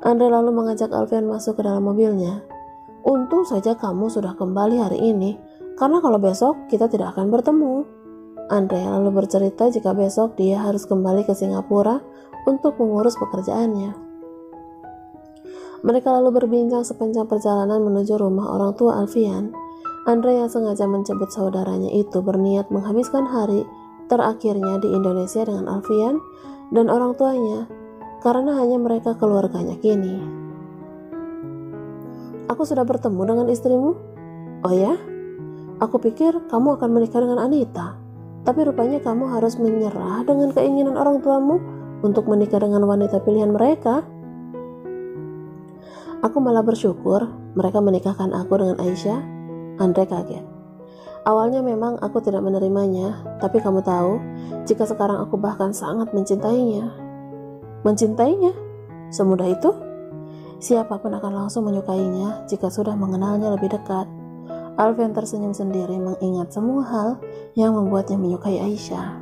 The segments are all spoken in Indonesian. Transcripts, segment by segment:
Andre lalu mengajak Alfian masuk ke dalam mobilnya. Untung saja kamu sudah kembali hari ini, karena kalau besok kita tidak akan bertemu. Andre lalu bercerita jika besok dia harus kembali ke Singapura untuk mengurus pekerjaannya. Mereka lalu berbincang sepanjang perjalanan menuju rumah orang tua Alfian. Andre yang sengaja mencebut saudaranya itu berniat menghabiskan hari terakhirnya di Indonesia dengan Alfian dan orang tuanya, karena hanya mereka keluarganya kini. Aku sudah bertemu dengan istrimu? Oh ya? Aku pikir kamu akan menikah dengan Anita, tapi rupanya kamu harus menyerah dengan keinginan orang tuamu untuk menikah dengan wanita pilihan mereka. Aku malah bersyukur mereka menikahkan aku dengan Aisyah. Andre kaget. Awalnya memang aku tidak menerimanya, tapi kamu tahu, jika sekarang aku bahkan sangat mencintainya. Mencintainya? Semudah itu? Siapapun akan langsung menyukainya jika sudah mengenalnya lebih dekat. Alfian tersenyum sendiri mengingat semua hal yang membuatnya menyukai Aisyah.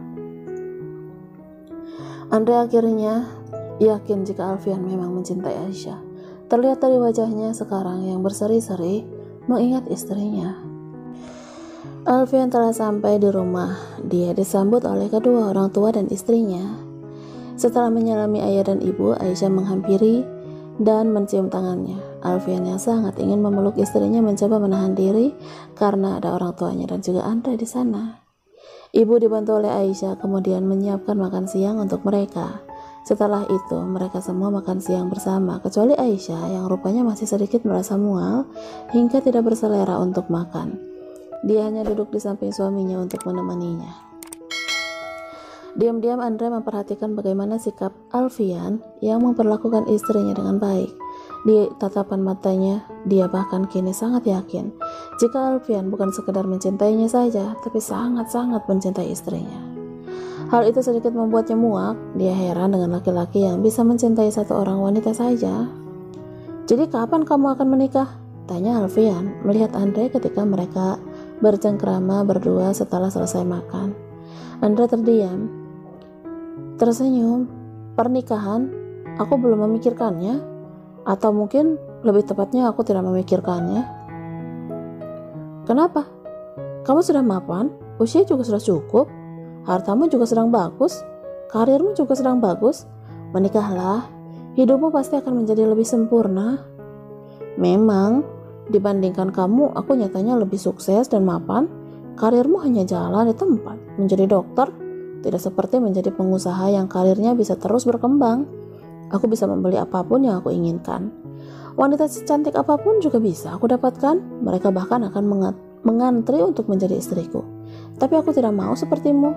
Andre akhirnya yakin jika Alfian memang mencintai Aisyah. Terlihat dari wajahnya sekarang yang berseri-seri mengingat istrinya. Alfian telah sampai di rumah. Dia disambut oleh kedua orang tua dan istrinya. Setelah menyalami ayah dan ibu, Aisyah menghampiri dan mencium tangannya. Alfian yang sangat ingin memeluk istrinya mencoba menahan diri karena ada orang tuanya dan juga Andre di sana. Ibu dibantu oleh Aisyah kemudian menyiapkan makan siang untuk mereka. Setelah itu, mereka semua makan siang bersama, kecuali Aisyah yang rupanya masih sedikit merasa mual hingga tidak berselera untuk makan. Dia hanya duduk di samping suaminya untuk menemaninya. Diam-diam Andre memperhatikan bagaimana sikap Alfian yang memperlakukan istrinya dengan baik. Di tatapan matanya, dia bahkan kini sangat yakin jika Alfian bukan sekedar mencintainya saja, tapi sangat-sangat mencintai istrinya. Hal itu sedikit membuatnya muak. Dia heran dengan laki-laki yang bisa mencintai satu orang wanita saja. Jadi kapan kamu akan menikah? Tanya Alfian melihat Andre ketika mereka bercengkrama berdua setelah selesai makan. Andre terdiam, tersenyum. Pernikahan? Aku belum memikirkannya. Atau mungkin lebih tepatnya aku tidak memikirkannya. Kenapa? Kamu sudah mapan, usia juga sudah cukup, hartamu juga sedang bagus, karirmu juga sedang bagus. Menikahlah, hidupmu pasti akan menjadi lebih sempurna. Memang, dibandingkan kamu, aku nyatanya lebih sukses dan mapan. Karirmu hanya jalan di tempat, menjadi dokter, tidak seperti menjadi pengusaha yang karirnya bisa terus berkembang. Aku bisa membeli apapun yang aku inginkan. Wanita secantik apapun juga bisa aku dapatkan. Mereka bahkan akan mengantri untuk menjadi istriku. Tapi aku tidak mau sepertimu.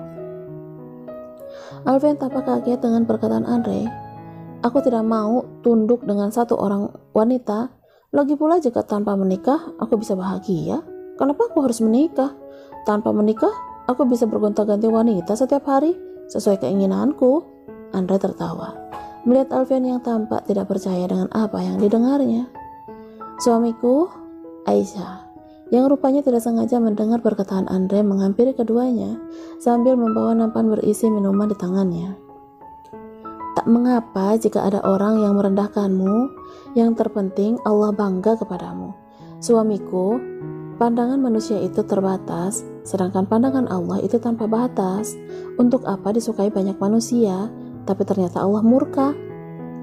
Alfian tampak kaget dengan perkataan Andre. Aku tidak mau tunduk dengan satu orang wanita. Lagi pula jika tanpa menikah aku bisa bahagia, kenapa aku harus menikah? Tanpa menikah aku bisa bergonta-ganti wanita setiap hari sesuai keinginanku. Andre tertawa melihat Alfian yang tampak tidak percaya dengan apa yang didengarnya. Suamiku, Aisyah, yang rupanya tidak sengaja mendengar perkataan Andre, menghampiri keduanya sambil membawa nampan berisi minuman di tangannya. Tak mengapa jika ada orang yang merendahkanmu, yang terpenting Allah bangga kepadamu. Suamiku, pandangan manusia itu terbatas, sedangkan pandangan Allah itu tanpa batas. Untuk apa disukai banyak manusia, tapi ternyata Allah murka?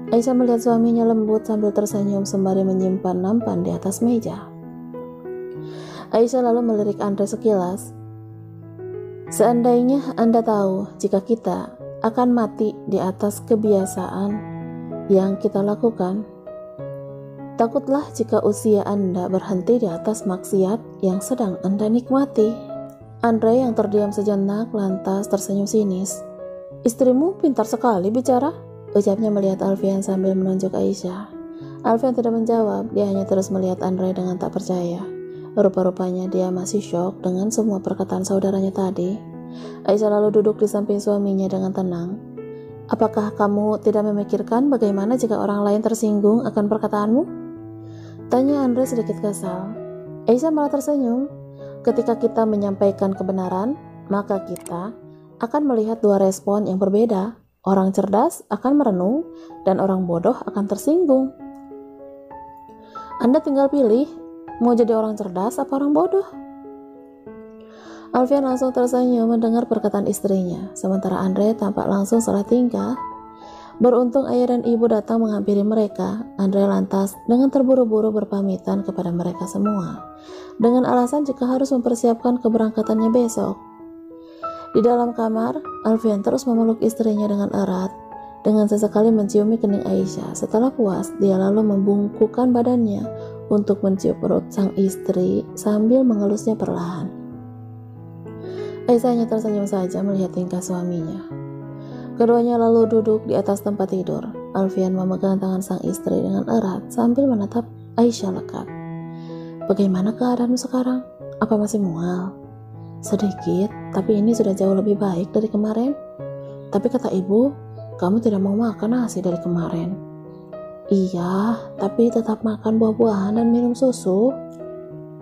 Aisyah melihat suaminya lembut sambil tersenyum sembari menyimpan nampan di atas meja. Aisyah lalu melirik Andre sekilas. Seandainya Anda tahu jika kita akan mati di atas kebiasaan yang kita lakukan, takutlah jika usia Anda berhenti di atas maksiat yang sedang Anda nikmati. Andre yang terdiam sejenak lantas tersenyum sinis. Istrimu pintar sekali bicara, ucapnya melihat Alfian sambil menunjuk Aisyah. Alfian tidak menjawab, dia hanya terus melihat Andre dengan tak percaya. Rupa-rupanya dia masih syok dengan semua perkataan saudaranya tadi. Aisyah lalu duduk di samping suaminya dengan tenang. Apakah kamu tidak memikirkan bagaimana jika orang lain tersinggung akan perkataanmu? Tanya Andre sedikit kesal. Aisyah malah tersenyum. Ketika kita menyampaikan kebenaran, maka kita akan melihat dua respon yang berbeda. Orang cerdas akan merenung dan orang bodoh akan tersinggung. Anda tinggal pilih, mau jadi orang cerdas apa orang bodoh? Alfian langsung tersenyum mendengar perkataan istrinya, sementara Andre tampak langsung salah tingkah. Beruntung ayah dan ibu datang menghampiri mereka. Andre lantas dengan terburu-buru berpamitan kepada mereka semua, dengan alasan jika harus mempersiapkan keberangkatannya besok. Di dalam kamar, Alfian terus memeluk istrinya dengan erat, dengan sesekali menciumi kening Aisyah. Setelah puas, dia lalu membungkukkan badannya untuk mencium perut sang istri sambil mengelusnya perlahan. Aisyah hanya tersenyum saja melihat tingkah suaminya. Keduanya lalu duduk di atas tempat tidur. Alfian memegang tangan sang istri dengan erat sambil menatap Aisyah lekat. Bagaimana keadaanmu sekarang? Apa masih mual? Sedikit, tapi ini sudah jauh lebih baik dari kemarin. Tapi kata ibu, kamu tidak mau makan nasi dari kemarin. Iya, tapi tetap makan buah-buahan dan minum susu.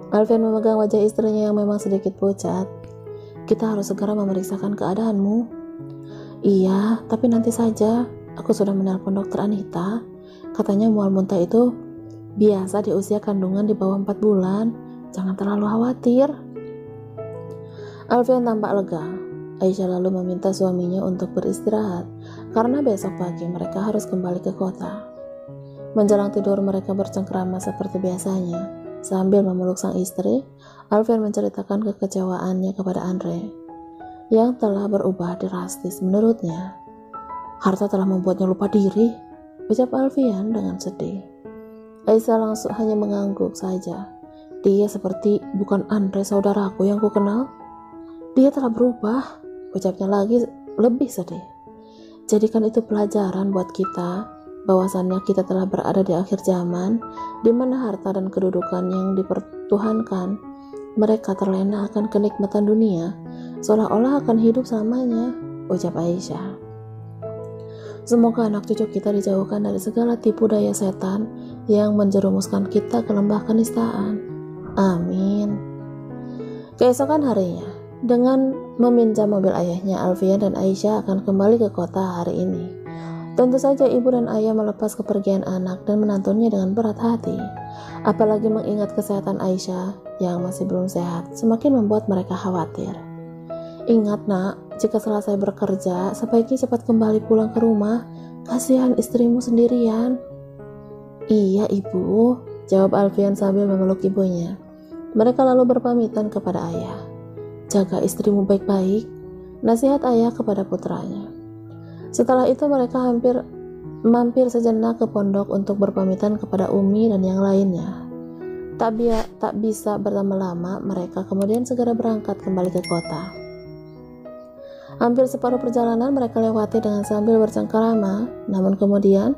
Alfian memegang wajah istrinya yang memang sedikit pucat. Kita harus segera memeriksakan keadaanmu. Iya, tapi nanti saja. Aku sudah menelpon dokter Anita. Katanya mual muntah itu biasa di usia kandungan di bawah 4 bulan. Jangan terlalu khawatir. Alfian tampak lega. Aisyah lalu meminta suaminya untuk beristirahat karena besok pagi mereka harus kembali ke kota. Menjelang tidur mereka bercengkrama seperti biasanya. Sambil memeluk sang istri, Alfian menceritakan kekecewaannya kepada Andre yang telah berubah drastis menurutnya. Harta telah membuatnya lupa diri, ucap Alfian dengan sedih. Aisyah langsung hanya mengangguk saja. Dia seperti bukan Andre saudaraku yang ku kenal. Dia telah berubah, ucapnya lagi lebih sedih. Jadikan itu pelajaran buat kita, bahwasannya kita telah berada di akhir zaman, di mana harta dan kedudukan yang dipertuhankan, mereka terlena akan kenikmatan dunia, seolah-olah akan hidup selamanya, ucap Aisyah. Semoga anak cucu kita dijauhkan dari segala tipu daya setan yang menjerumuskan kita ke lembah kenistaan. Amin. Keesokan harinya, dengan meminjam mobil ayahnya, Alfian dan Aisyah akan kembali ke kota hari ini. Tentu saja ibu dan ayah melepas kepergian anak dan menantunya dengan berat hati. Apalagi mengingat kesehatan Aisyah yang masih belum sehat, semakin membuat mereka khawatir. Ingat nak, jika selesai bekerja, sebaiknya cepat kembali pulang ke rumah. Kasihan istrimu sendirian. Iya ibu, jawab Alfian sambil memeluk ibunya. Mereka lalu berpamitan kepada ayah. Jaga istrimu baik-baik, nasihat ayah kepada putranya. Setelah itu mereka mampir sejenak ke pondok untuk berpamitan kepada Umi dan yang lainnya. Tak bisa berlama-lama, mereka kemudian segera berangkat kembali ke kota. Hampir separuh perjalanan mereka lewati dengan sambil bercengkerama, namun kemudian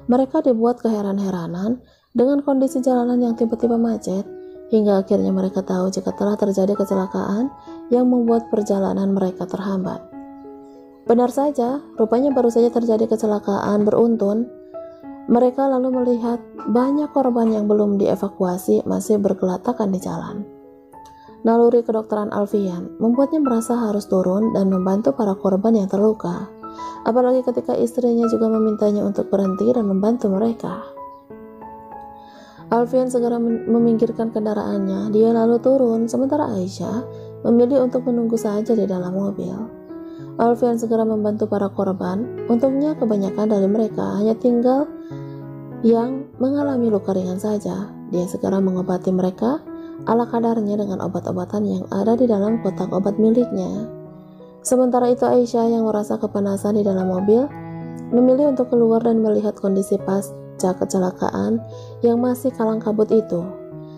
mereka dibuat keheran-heranan dengan kondisi jalanan yang tiba-tiba macet, hingga akhirnya mereka tahu jika telah terjadi kecelakaan yang membuat perjalanan mereka terhambat. Benar saja, rupanya baru saja terjadi kecelakaan beruntun. Mereka lalu melihat banyak korban yang belum dievakuasi masih bergelatakan di jalan. Naluri kedokteran Alfian membuatnya merasa harus turun dan membantu para korban yang terluka. Apalagi ketika istrinya juga memintanya untuk berhenti dan membantu mereka. Alfian segera meminggirkan kendaraannya. Dia lalu turun, sementara Aisyah memilih untuk menunggu saja di dalam mobil. Alfian segera membantu para korban. Untungnya kebanyakan dari mereka hanya tinggal yang mengalami luka ringan saja. Dia segera mengobati mereka ala kadarnya dengan obat-obatan yang ada di dalam kotak obat miliknya. Sementara itu Aisyah yang merasa kepanasan di dalam mobil memilih untuk keluar dan melihat kondisi pasca kecelakaan yang masih kalang kabut itu.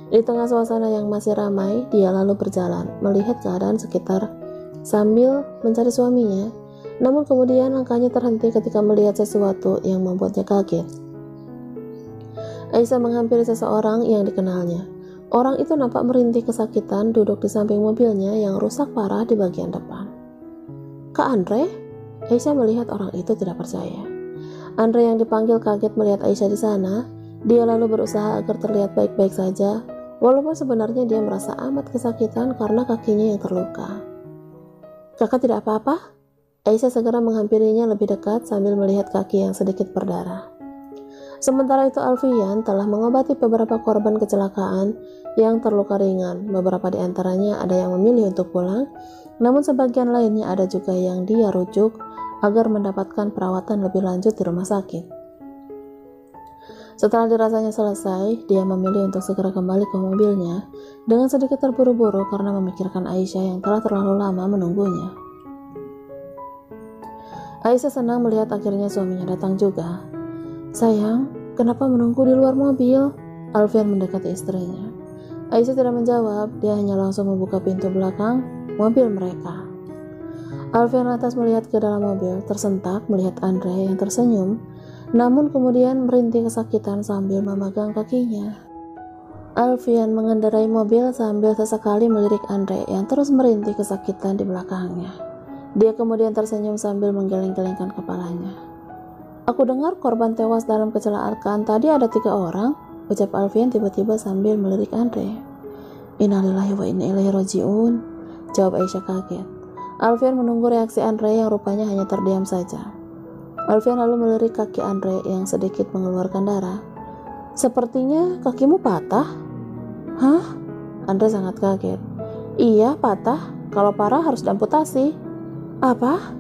Di tengah suasana yang masih ramai, dia lalu berjalan melihat keadaan sekitar sambil mencari suaminya. Namun kemudian langkahnya terhenti ketika melihat sesuatu yang membuatnya kaget. Aisyah menghampiri seseorang yang dikenalnya. Orang itu nampak merintih kesakitan duduk di samping mobilnya yang rusak parah di bagian depan. Kak Andre? Aisyah melihat orang itu tidak percaya. Andre yang dipanggil kaget melihat Aisyah di sana. Dia lalu berusaha agar terlihat baik-baik saja, walaupun sebenarnya dia merasa amat kesakitan karena kakinya yang terluka. Kakak tidak apa-apa? Aisyah segera menghampirinya lebih dekat sambil melihat kaki yang sedikit berdarah. Sementara itu Alfian telah mengobati beberapa korban kecelakaan yang terluka ringan. Beberapa di antaranya ada yang memilih untuk pulang, namun sebagian lainnya ada juga yang dia rujuk agar mendapatkan perawatan lebih lanjut di rumah sakit. Setelah dirasanya selesai, dia memilih untuk segera kembali ke mobilnya dengan sedikit terburu-buru karena memikirkan Aisyah yang telah terlalu lama menunggunya. Aisyah senang melihat akhirnya suaminya datang juga. "Sayang, kenapa menunggu di luar mobil?" Alfian mendekati istrinya. Aisyah tidak menjawab, dia hanya langsung membuka pintu belakang mobil mereka. Alfian lantas melihat ke dalam mobil, tersentak melihat Andre yang tersenyum, namun kemudian merintih kesakitan sambil memegang kakinya. Alfian mengendarai mobil sambil sesekali melirik Andre yang terus merintih kesakitan di belakangnya. Dia kemudian tersenyum sambil menggeleng-gelengkan kepalanya. "Aku dengar korban tewas dalam kecelakaan tadi ada 3 orang, ucap Alfian tiba-tiba sambil melirik Andre. "Innalillahi wa inna ilaihi raji'un," jawab Aisyah kaget. Alfian menunggu reaksi Andre yang rupanya hanya terdiam saja. Alfian lalu melirik kaki Andre yang sedikit mengeluarkan darah. "Sepertinya kakimu patah." "Hah?" Andre sangat kaget. "Iya, patah. Kalau parah harus diamputasi." "Apa?"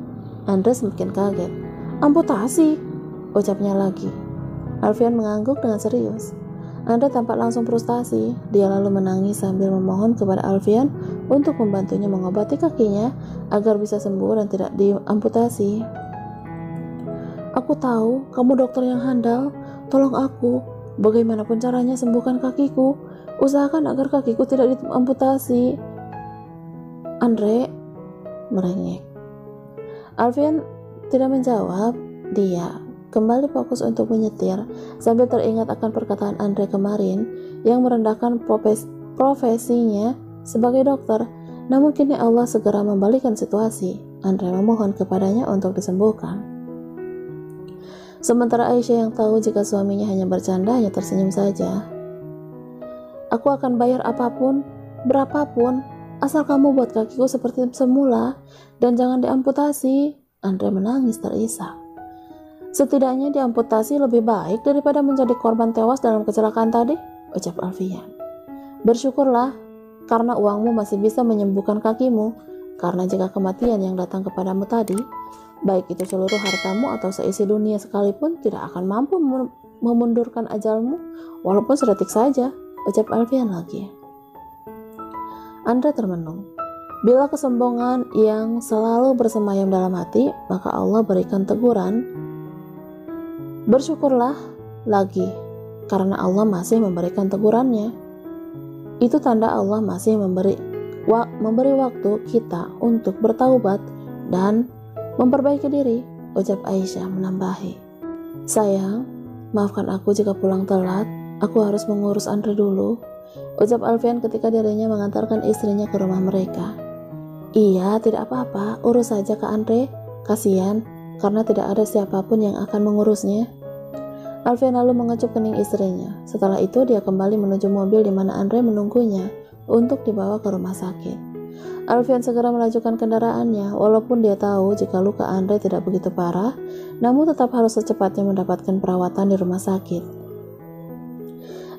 Andre semakin kaget. "Amputasi," ucapnya lagi. Alfian mengangguk dengan serius. Andre tampak langsung frustasi. Dia lalu menangis sambil memohon kepada Alfian untuk membantunya mengobati kakinya agar bisa sembuh dan tidak diamputasi. "Aku tahu kamu dokter yang handal. Tolong aku. Bagaimanapun caranya sembuhkan kakiku. Usahakan agar kakiku tidak diamputasi." Andre merengek. Alfian tidak menjawab. Dia kembali fokus untuk menyetir sambil teringat akan perkataan Andre kemarin yang merendahkan profesinya sebagai dokter. Namun kini Allah segera membalikan situasi. Andre memohon kepadanya untuk disembuhkan. Sementara Aisyah yang tahu jika suaminya hanya bercanda hanya tersenyum saja. "Aku akan bayar apapun, berapapun, asal kamu buat kakiku seperti semula dan jangan diamputasi." Andre menangis terisak. "Setidaknya diamputasi lebih baik daripada menjadi korban tewas dalam kecelakaan tadi," ucap Alfian. "Bersyukurlah karena uangmu masih bisa menyembuhkan kakimu, karena jika kematian yang datang kepadamu tadi, baik itu seluruh hartamu atau seisi dunia sekalipun, tidak akan mampu memundurkan ajalmu walaupun sedetik saja," ucap Alfian lagi. Andre termenung. Bila kesombongan yang selalu bersemayam dalam hati, maka Allah berikan teguran. "Bersyukurlah lagi karena Allah masih memberikan tegurannya. Itu tanda Allah masih memberi waktu kita untuk bertaubat dan memperbaiki diri," ucap Aisyah menambahi. "Sayang, maafkan aku jika pulang telat. Aku harus mengurus Andre dulu," ucap Alfian ketika dirinya mengantarkan istrinya ke rumah mereka. "Iya, tidak apa-apa, urus saja Kak Andre. Kasihan, karena tidak ada siapapun yang akan mengurusnya." Alfian lalu mengecup kening istrinya. Setelah itu dia kembali menuju mobil di mana Andre menunggunya untuk dibawa ke rumah sakit. Alfian segera melajukan kendaraannya, walaupun dia tahu jika luka Andre tidak begitu parah, namun tetap harus secepatnya mendapatkan perawatan di rumah sakit.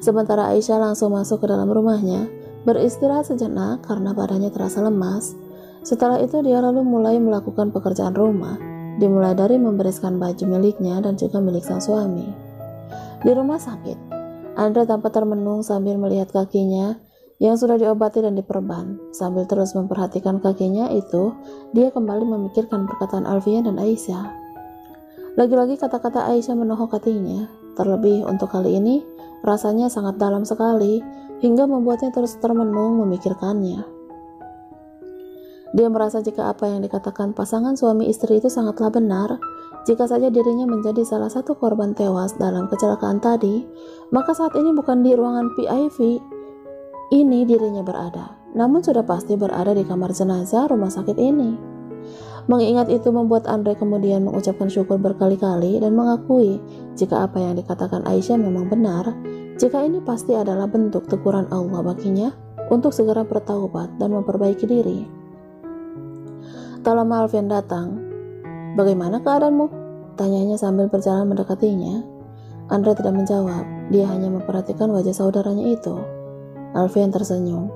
Sementara Aisyah langsung masuk ke dalam rumahnya, beristirahat sejenak karena badannya terasa lemas. Setelah itu dia lalu mulai melakukan pekerjaan rumah, dimulai dari membereskan baju miliknya dan juga milik sang suami. Di rumah sakit, Andre tampak termenung sambil melihat kakinya yang sudah diobati dan diperban. Sambil terus memperhatikan kakinya itu, dia kembali memikirkan perkataan Alfian dan Aisyah. Lagi-lagi kata-kata Aisyah menohok hatinya. Terlebih untuk kali ini, rasanya sangat dalam sekali, hingga membuatnya terus termenung memikirkannya. Dia merasa jika apa yang dikatakan pasangan suami istri itu sangatlah benar. Jika saja dirinya menjadi salah satu korban tewas dalam kecelakaan tadi, maka saat ini bukan di ruangan PIV ini dirinya berada, namun sudah pasti berada di kamar jenazah rumah sakit ini. Mengingat itu membuat Andre kemudian mengucapkan syukur berkali-kali dan mengakui jika apa yang dikatakan Aisyah memang benar, jika ini pasti adalah bentuk teguran Allah baginya untuk segera bertaubat dan memperbaiki diri. Tak lama Alfian datang. "Bagaimana keadaanmu?" tanyanya sambil berjalan mendekatinya. Andre tidak menjawab, dia hanya memperhatikan wajah saudaranya itu. Alfian tersenyum.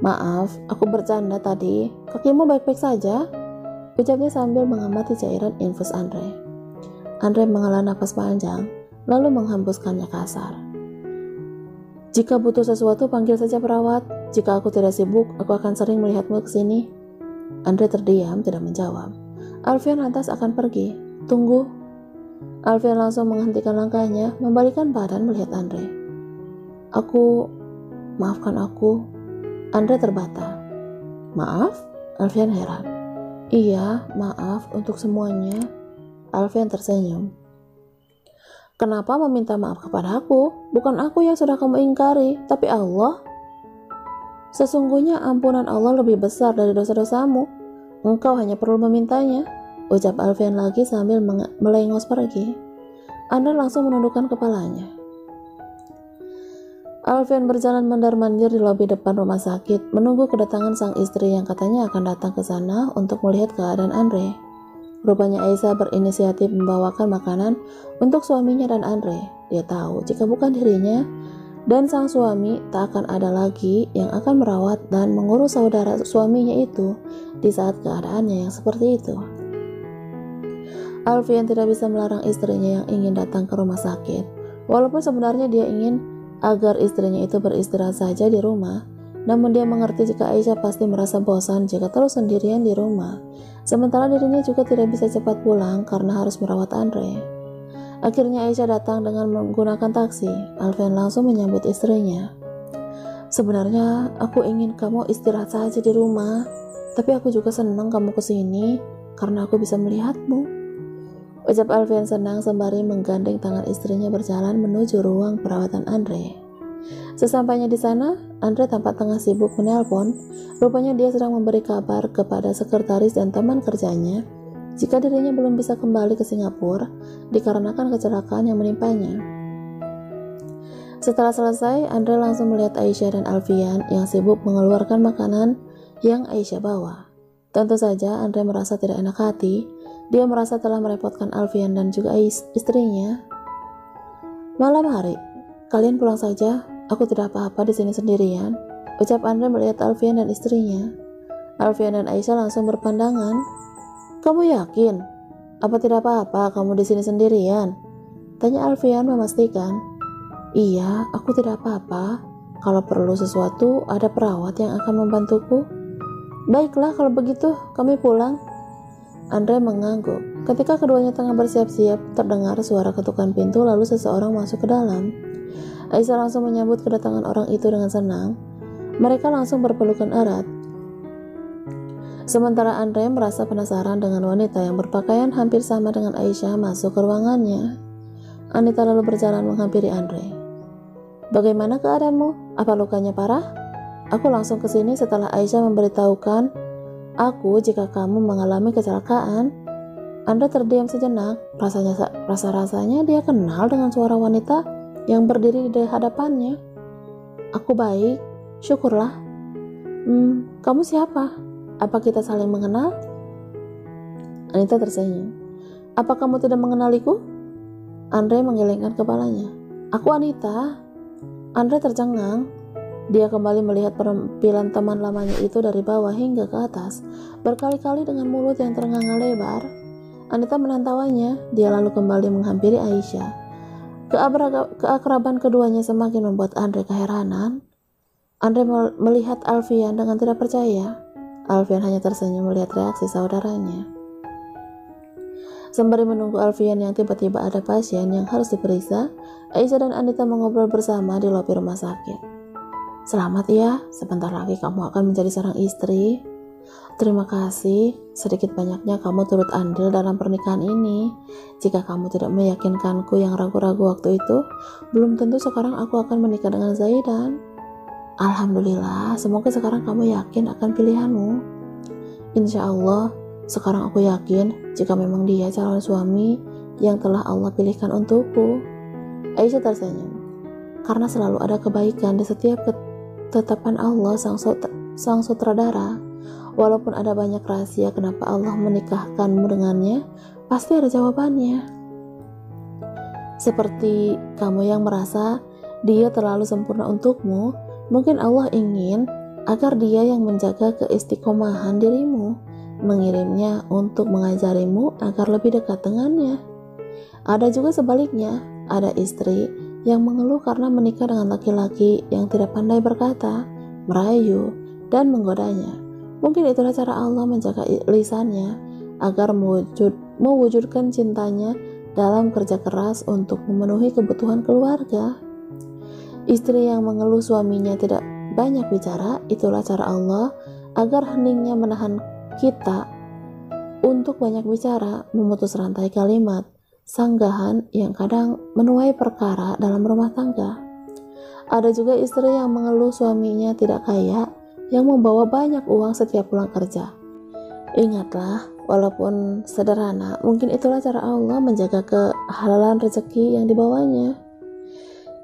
Maaf, aku bercanda tadi, kakimu baik-baik saja? Ucapnya sambil mengamati cairan infus Andre. Andre menghela napas panjang, lalu menghembuskannya kasar. Jika butuh sesuatu, panggil saja perawat. Jika aku tidak sibuk, aku akan sering melihatmu ke sini. Andre terdiam, tidak menjawab. Alfian lantas akan pergi. Tunggu. Alfian langsung menghentikan langkahnya, membalikkan badan melihat Andre. Maafkan aku. Andre terbata. Maaf? Alfian heran. Iya, maaf untuk semuanya. Alfian tersenyum. Kenapa meminta maaf kepada aku? Bukan aku yang sudah kamu ingkari, tapi Allah. Sesungguhnya ampunan Allah lebih besar dari dosa-dosamu. Engkau hanya perlu memintanya, ucap Alfian lagi sambil melengos pergi. Andre langsung menundukkan kepalanya. Alfian berjalan mondar-mandir di lobi depan rumah sakit, menunggu kedatangan sang istri yang katanya akan datang ke sana untuk melihat keadaan Andre. Rupanya Aisyah berinisiatif membawakan makanan untuk suaminya dan Andre. Dia tahu jika bukan dirinya dan sang suami, tak akan ada lagi yang akan merawat dan mengurus saudara suaminya itu di saat keadaannya yang seperti itu. Alfian tidak bisa melarang istrinya yang ingin datang ke rumah sakit, walaupun sebenarnya dia ingin agar istrinya itu beristirahat saja di rumah. Namun dia mengerti jika Aisyah pasti merasa bosan jika terus sendirian di rumah. Sementara dirinya juga tidak bisa cepat pulang karena harus merawat Andre. Akhirnya Aisyah datang dengan menggunakan taksi. Alfian langsung menyambut istrinya. Sebenarnya aku ingin kamu istirahat saja di rumah, tapi aku juga senang kamu kesini karena aku bisa melihatmu. Ucap Alfian senang sembari menggandeng tangan istrinya berjalan menuju ruang perawatan Andre. Sesampainya di sana, Andre tampak tengah sibuk menelpon. Rupanya dia sedang memberi kabar kepada sekretaris dan teman kerjanya jika dirinya belum bisa kembali ke Singapura dikarenakan kecelakaan yang menimpanya. Setelah selesai, Andre langsung melihat Aisyah dan Alfian yang sibuk mengeluarkan makanan yang Aisyah bawa. Tentu saja Andre merasa tidak enak hati. Dia merasa telah merepotkan Alfian dan juga istrinya. Malam hari, kalian pulang saja. Aku tidak apa-apa di sini sendirian, ucap Andre melihat Alfian dan istrinya. Alfian dan Aisyah langsung berpandangan. Kamu yakin? Apa tidak apa-apa kamu di sini sendirian? Tanya Alfian memastikan. Iya, aku tidak apa-apa. Kalau perlu sesuatu, ada perawat yang akan membantuku. Baiklah kalau begitu, kami pulang. Andre mengangguk. Ketika keduanya tengah bersiap-siap, terdengar suara ketukan pintu lalu seseorang masuk ke dalam. Aisyah langsung menyambut kedatangan orang itu dengan senang. Mereka langsung berpelukan erat. Sementara Andre merasa penasaran dengan wanita yang berpakaian hampir sama dengan Aisyah masuk ke ruangannya. Anita lalu berjalan menghampiri Andre. Bagaimana keadaanmu? Apa lukanya parah? Aku langsung ke sini setelah Aisyah memberitahukan aku jika kamu mengalami kecelakaan. Andre terdiam sejenak. Rasa-rasanya dia kenal dengan suara wanita yang berdiri di hadapannya. Aku baik, syukurlah. Kamu siapa? Apa kita saling mengenal? Anita tersenyum. Apa kamu tidak mengenaliku? Andre menggelengkan kepalanya. Aku Anita. Andre tercengang. Dia kembali melihat penampilan teman lamanya itu dari bawah hingga ke atas, berkali-kali dengan mulut yang terenganga lebar. Anita menantaunya. Dia lalu kembali menghampiri Aisyah. Keakraban keduanya semakin membuat Andre keheranan. Andre melihat Alfian dengan tidak percaya. Alfian hanya tersenyum melihat reaksi saudaranya. Sembari menunggu Alfian yang tiba-tiba ada pasien yang harus diperiksa, Aisyah dan Anita mengobrol bersama di lobi rumah sakit. Selamat ya, sebentar lagi kamu akan menjadi seorang istri. Terima kasih, sedikit banyaknya kamu turut andil dalam pernikahan ini. Jika kamu tidak meyakinkanku yang ragu-ragu waktu itu, belum tentu sekarang aku akan menikah dengan Zaidan. Alhamdulillah, semoga sekarang kamu yakin akan pilihanmu. Insya Allah, sekarang aku yakin jika memang dia calon suami yang telah Allah pilihkan untukku. Aisyah tersenyum, karena selalu ada kebaikan di setiap ketetapan Allah sang sutradara. Walaupun ada banyak rahasia kenapa Allah menikahkanmu dengannya, pasti ada jawabannya. Seperti kamu yang merasa dia terlalu sempurna untukmu, mungkin Allah ingin agar dia yang menjaga keistiqomahan dirimu, mengirimnya untuk mengajarimu agar lebih dekat dengannya. Ada juga sebaliknya, ada istri yang mengeluh karena menikah dengan laki-laki yang tidak pandai berkata, merayu, dan menggodanya. Mungkin itulah cara Allah menjaga lisannya agar mewujudkan cintanya dalam kerja keras untuk memenuhi kebutuhan keluarga. Istri yang mengeluh suaminya tidak banyak bicara, itulah cara Allah agar heningnya menahan kita untuk banyak bicara, memutus rantai kalimat, sanggahan yang kadang menuai perkara dalam rumah tangga. Ada juga istri yang mengeluh suaminya tidak kaya, yang membawa banyak uang setiap pulang kerja. Ingatlah, walaupun sederhana, mungkin itulah cara Allah menjaga kehalalan rezeki yang dibawanya.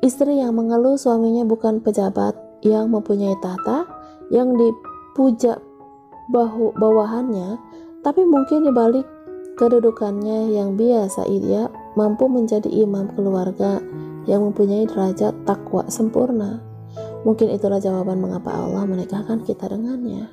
Istri yang mengeluh suaminya bukan pejabat yang mempunyai tahta, yang dipuja bawahannya, tapi mungkin dibalik kedudukannya yang biasa ia mampu menjadi imam keluarga yang mempunyai derajat takwa sempurna. Mungkin itulah jawaban mengapa Allah menikahkan kita dengannya.